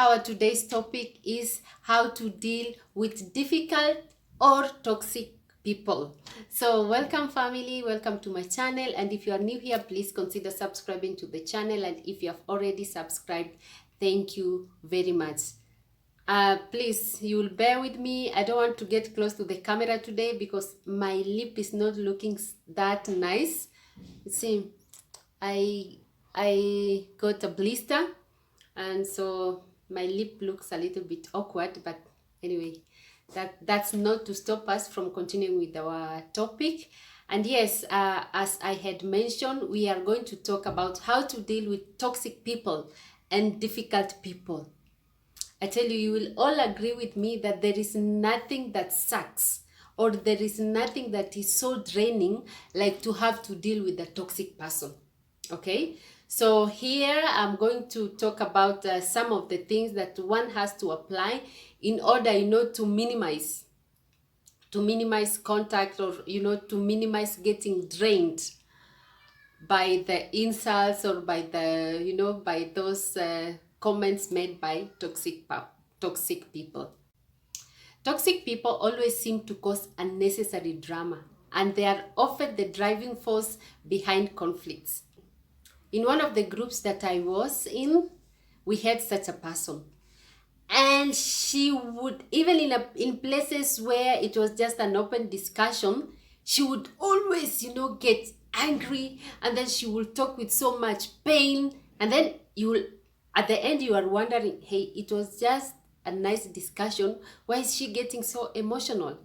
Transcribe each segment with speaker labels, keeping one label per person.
Speaker 1: Our today's topic is how to deal with difficult or toxic people. So welcome family, welcome to my channel, and if you are new here, please consider subscribing to the channel, and if you have already subscribed, thank you very much. Please, you will bear with me. I don't want to get close to the camera today because my lip is not looking that nice. See, I got a blister, and so my lip looks a little bit awkward, but anyway, that's not to stop us from continuing with our topic. And yes, as I had mentioned, we are going to talk about how to deal with toxic people and difficult people. I tell you, you will all agree with me that there is nothing that sucks, or there is nothing that is so draining like to have to deal with a toxic person. Okay, so here I'm going to talk about some of the things that one has to apply in order, to minimize contact, or to minimize getting drained by the insults, or by the by those comments made by toxic people. Toxic people always seem to cause unnecessary drama, and they are often the driving force behind conflicts. In one of the groups that I was in, we had such a person, and she would, even in places where it was just an open discussion, she would always get angry, and then she will talk with so much pain, and then at the end you are wondering, hey, it was just a nice discussion, why is she getting so emotional?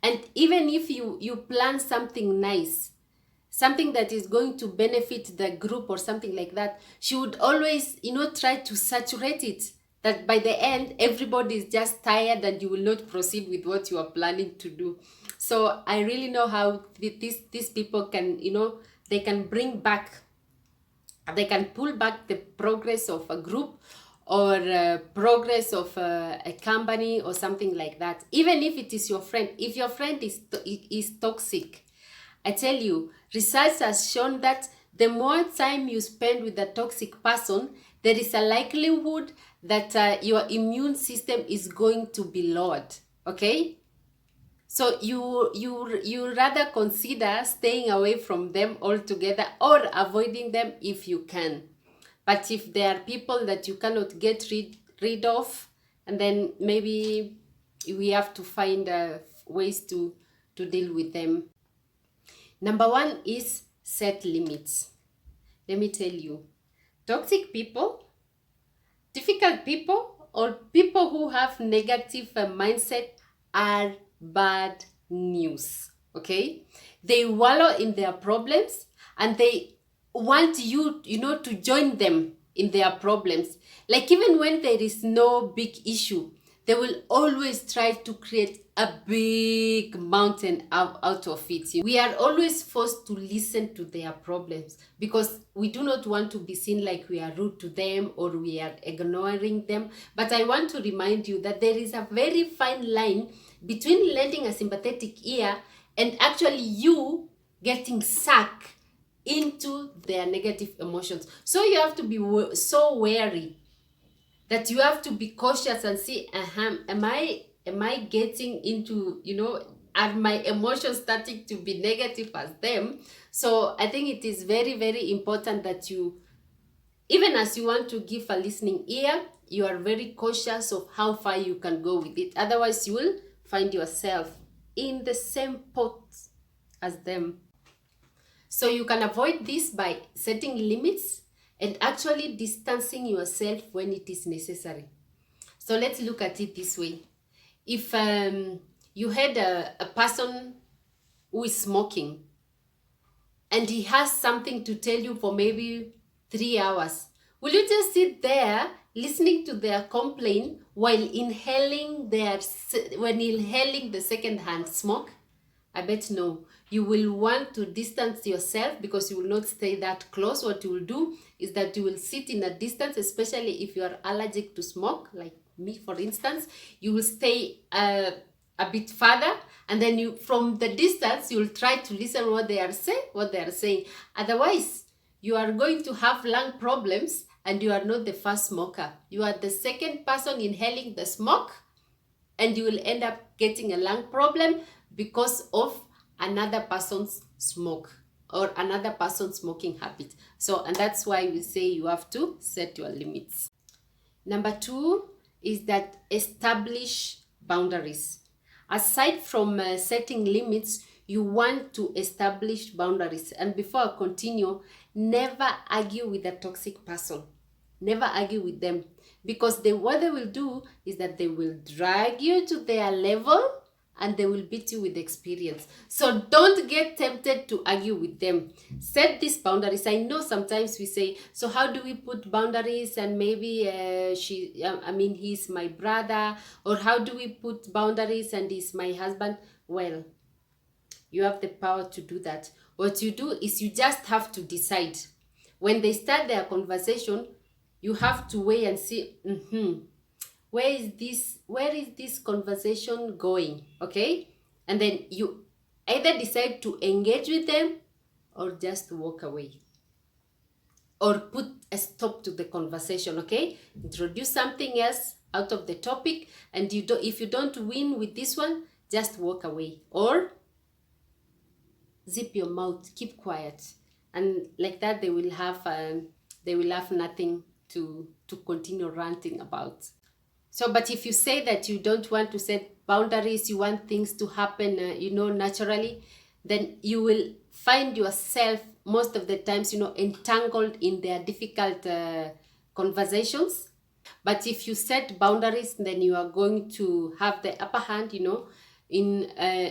Speaker 1: And even if you plan something nice, something that is going to benefit the group or something like that, she would always try to saturate it, that by the end everybody is just tired and you will not proceed with what you are planning to do. So I really know how these people can, they can pull back the progress of a group, or progress of a company, or something like that. Even if it is your friend, if your friend is toxic, I tell you, research has shown that the more time you spend with a toxic person, there is a likelihood that your immune system is going to be lowered. Okay? So you rather consider staying away from them altogether, or avoiding them if you can. But if there are people that you cannot get rid of, and then maybe we have to find ways to deal with them. Number one is set limits. Let me tell you, toxic people, difficult people, or people who have negative mindset are bad news. Okay, they wallow in their problems, and they want you to join them in their problems. Like, even when there is no big issue, they will always try to create a big mountain out of it. We are always forced to listen to their problems because we do not want to be seen like we are rude to them or we are ignoring them. But I want to remind you that there is a very fine line between lending a sympathetic ear and actually you getting sucked into their negative emotions. So you have to be so wary that you have to be cautious and see, am I getting into, are my emotions starting to be negative as them? So I think it is very, very important that you, even as you want to give a listening ear, you are very cautious of how far you can go with it. Otherwise, you will find yourself in the same pot as them. So you can avoid this by setting limits and actually distancing yourself when it is necessary. So let's look at it this way. If you had a person who is smoking, and he has something to tell you for maybe 3 hours, will you just sit there listening to their complaint while inhaling the second-hand smoke? I bet no. You will want to distance yourself because you will not stay that close. What you will do is that you will sit in a distance, especially if you are allergic to smoke, like me, for instance. You will stay a bit further, and then you, from the distance, you will try to listen what they are saying. Otherwise, you are going to have lung problems, and you are not the first smoker. You are the second person inhaling the smoke, and you will end up getting a lung problem because of another person's smoke or another person's smoking habit. So, and that's why we say you have to set your limits. Number 2 is that establish boundaries. Aside from setting limits, you want to establish boundaries. And before I continue, never argue with a toxic person. Never argue with them, because what they will do is that they will drag you to their level and they will beat you with experience. So don't get tempted to argue with them. Set these boundaries. I know sometimes we say, so how do we put boundaries? And maybe he's my brother, or how do we put boundaries and he's my husband? Well, you have the power to do that. What you do is you just have to decide. When they start their conversation, you have to wait and see, where is this conversation going? Okay, and then you either decide to engage with them or just walk away, or put a stop to the conversation. Okay, introduce something else out of the topic, and if you don't win with this one, just walk away or zip your mouth, keep quiet, and like that they will have nothing to continue ranting about. So, but if you say that you don't want to set boundaries, you want things to happen, naturally, then you will find yourself most of the times, entangled in their difficult conversations. But if you set boundaries, then you are going to have the upper hand, in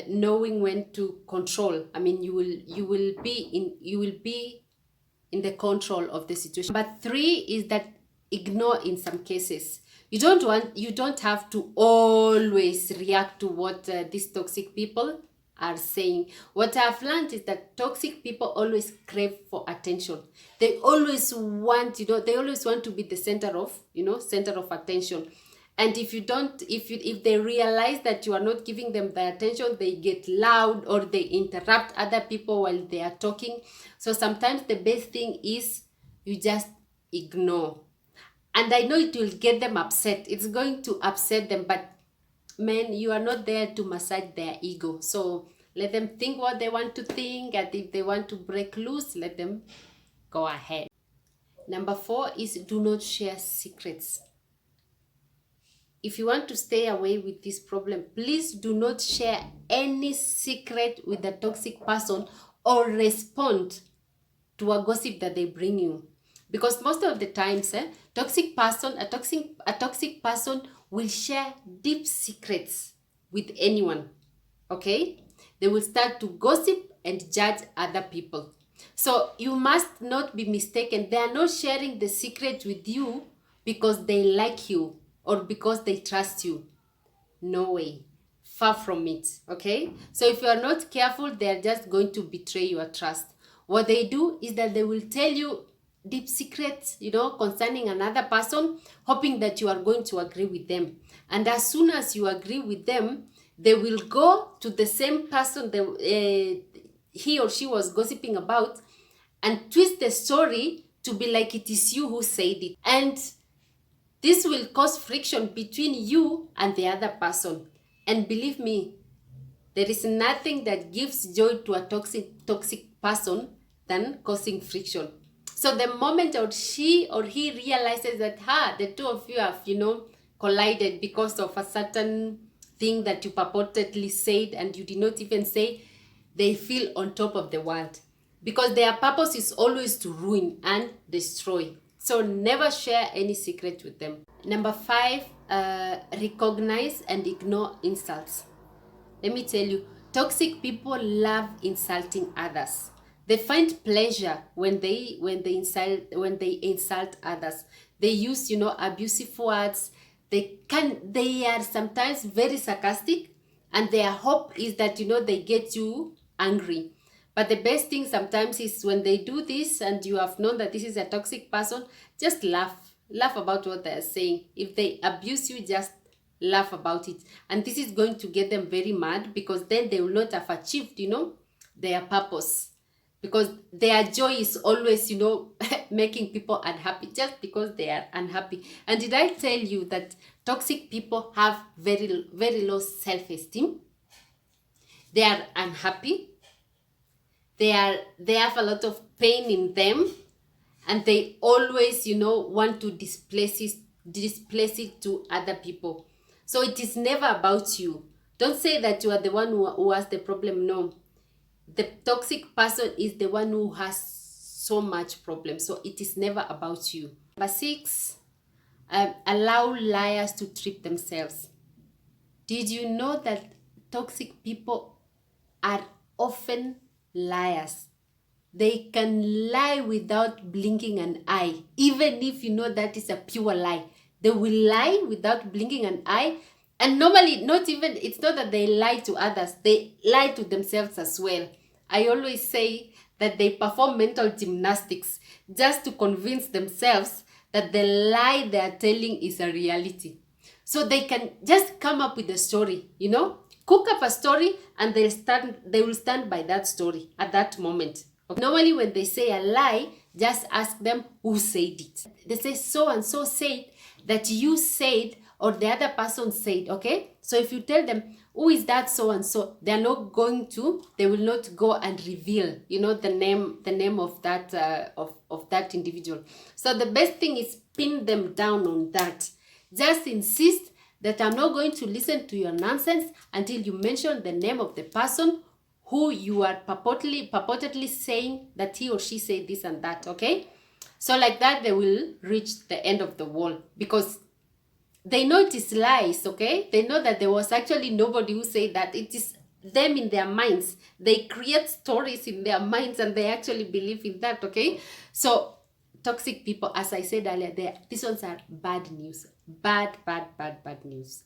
Speaker 1: knowing when to control. I mean, you will be in the control of the situation. But 3 is that ignore in some cases. You don't have to always react to what these toxic people are saying. What I've learned is that toxic people always crave for attention. They always want, they always want to be the center of attention. And if they realize that you are not giving them the attention, they get loud or they interrupt other people while they are talking. So sometimes the best thing is you just ignore. And I know it will get them upset. It's going to upset them, but man, you are not there to massage their ego. So let them think what they want to think, and if they want to break loose, let them go ahead. Number 4 is do not share secrets. If you want to stay away with this problem, please do not share any secret with a toxic person or respond to a gossip that they bring you. Because most of the times, a toxic person will share deep secrets with anyone. Okay? They will start to gossip and judge other people. So you must not be mistaken. They are not sharing the secret with you because they like you or because they trust you. No way. Far from it. Okay? So if you are not careful, they are just going to betray your trust. What they do is that they will tell you deep secrets, concerning another person, hoping that you are going to agree with them. And as soon as you agree with them, they will go to the same person he or she was gossiping about and twist the story to be like it is you who said it. And this will cause friction between you and the other person. And believe me, there is nothing that gives joy to a toxic person than causing friction. So the moment she or he realizes that the two of you have collided because of a certain thing that you purportedly said and you did not even say, they feel on top of the world, because their purpose is always to ruin and destroy. So never share any secret with them. Number 5, recognize and ignore insults. Let me tell you, toxic people love insulting others. They find pleasure when they insult others. They use abusive words. They are sometimes very sarcastic, and their hope is that they get you angry. But the best thing sometimes is when they do this and you have known that this is a toxic person, just laugh about what they are saying. If they abuse you, just laugh about it. And this is going to get them very mad, because then they will not have achieved their purpose. because their joy is always, making people unhappy just because they are unhappy. And did I tell you that toxic people have very, very low self-esteem? They are unhappy. They have a lot of pain in them, and they always, want to displace it to other people. So it is never about you. Don't say that you are the one who has the problem. No, the toxic person is the one who has so much problem. So it is never about you. Number 6, allow liars to treat themselves. Did you know that toxic people are often liars? They can lie without blinking an eye, even if you know that is a pure lie. They will lie without blinking an eye. And normally, it's not that they lie to others, they lie to themselves as well. I always say that they perform mental gymnastics just to convince themselves that the lie they are telling is a reality. So they can just come up with a story, cook up a story, and they will stand by that story at that moment. Okay. Normally when they say a lie, just ask them who said it. They say so and so said that you said, or the other person said. Okay, so if you tell them who is that so and so, they will not go and reveal the name of that of that individual. So the best thing is pin them down on that. Just insist that I'm not going to listen to your nonsense until you mention the name of the person who you are purportedly saying that he or she said this and that. Okay, so like that they will reach the end of the wall, because they know it is lies. Okay, they know that there was actually nobody who said that. It is them in their minds. They create stories in their minds and they actually believe in that. Okay, so toxic people, as I said earlier, these ones are bad news. Bad news.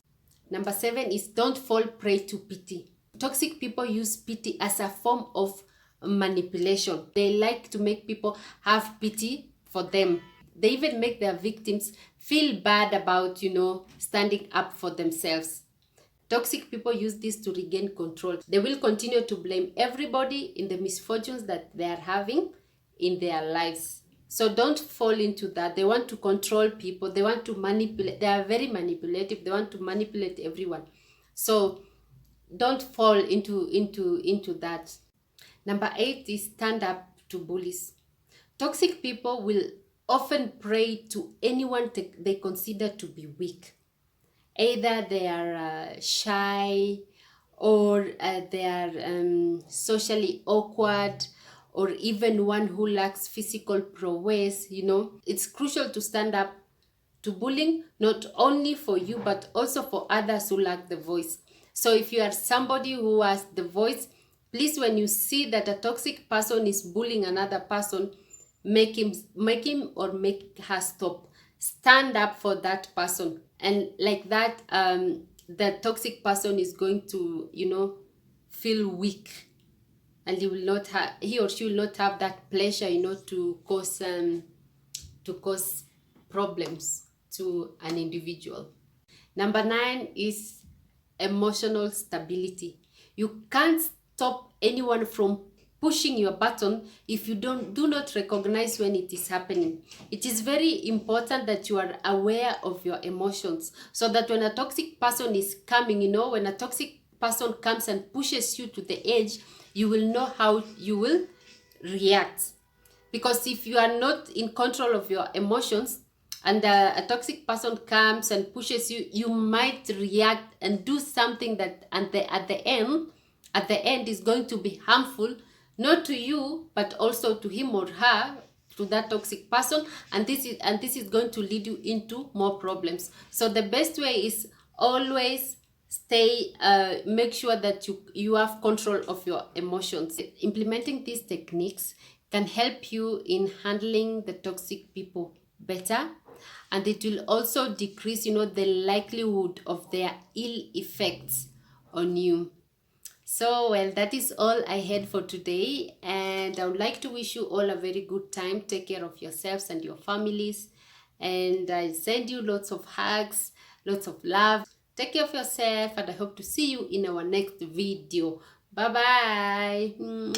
Speaker 1: Number 7 is don't fall prey to pity. Toxic people use pity as a form of manipulation. They like to make people have pity for them. They even make their victims feel bad about, standing up for themselves. Toxic people use this to regain control. They will continue to blame everybody in the misfortunes that they are having in their lives. So don't fall into that. They want to control people. They want to manipulate. They are very manipulative. They want to manipulate everyone. So don't fall into that. Number 8 is stand up to bullies. Toxic people will often prey to anyone they consider to be weak. Either they are shy, or they are socially awkward, or even one who lacks physical prowess. It's crucial to stand up to bullying, not only for you but also for others who lack the voice. So if you are somebody who has the voice, please, when you see that a toxic person is bullying another person, make him or make her stop. Stand up for that person, and like that the toxic person is going to feel weak, and he or she will not have that pleasure to cause problems to an individual. Number 9 is emotional stability. You can't stop anyone from pushing your button if you do not recognize when it is happening. It is very important that you are aware of your emotions, so that when a toxic person is coming, when a toxic person comes and pushes you to the edge, you will know how you will react. Because if you are not in control of your emotions, and a toxic person comes and pushes you, you might react and do something that at the end is going to be harmful, not to you but also to him or her, to that toxic person, and this is going to lead you into more problems. So the best way is always make sure that you have control of your emotions. Implementing these techniques can help you in handling the toxic people better, and it will also decrease the likelihood of their ill effects on you. So, well, that is all I had for today, and I would like to wish you all a very good time. Take care of yourselves and your families, and I send you lots of hugs, lots of love. Take care of yourself, and I hope to see you in our next video. Bye bye.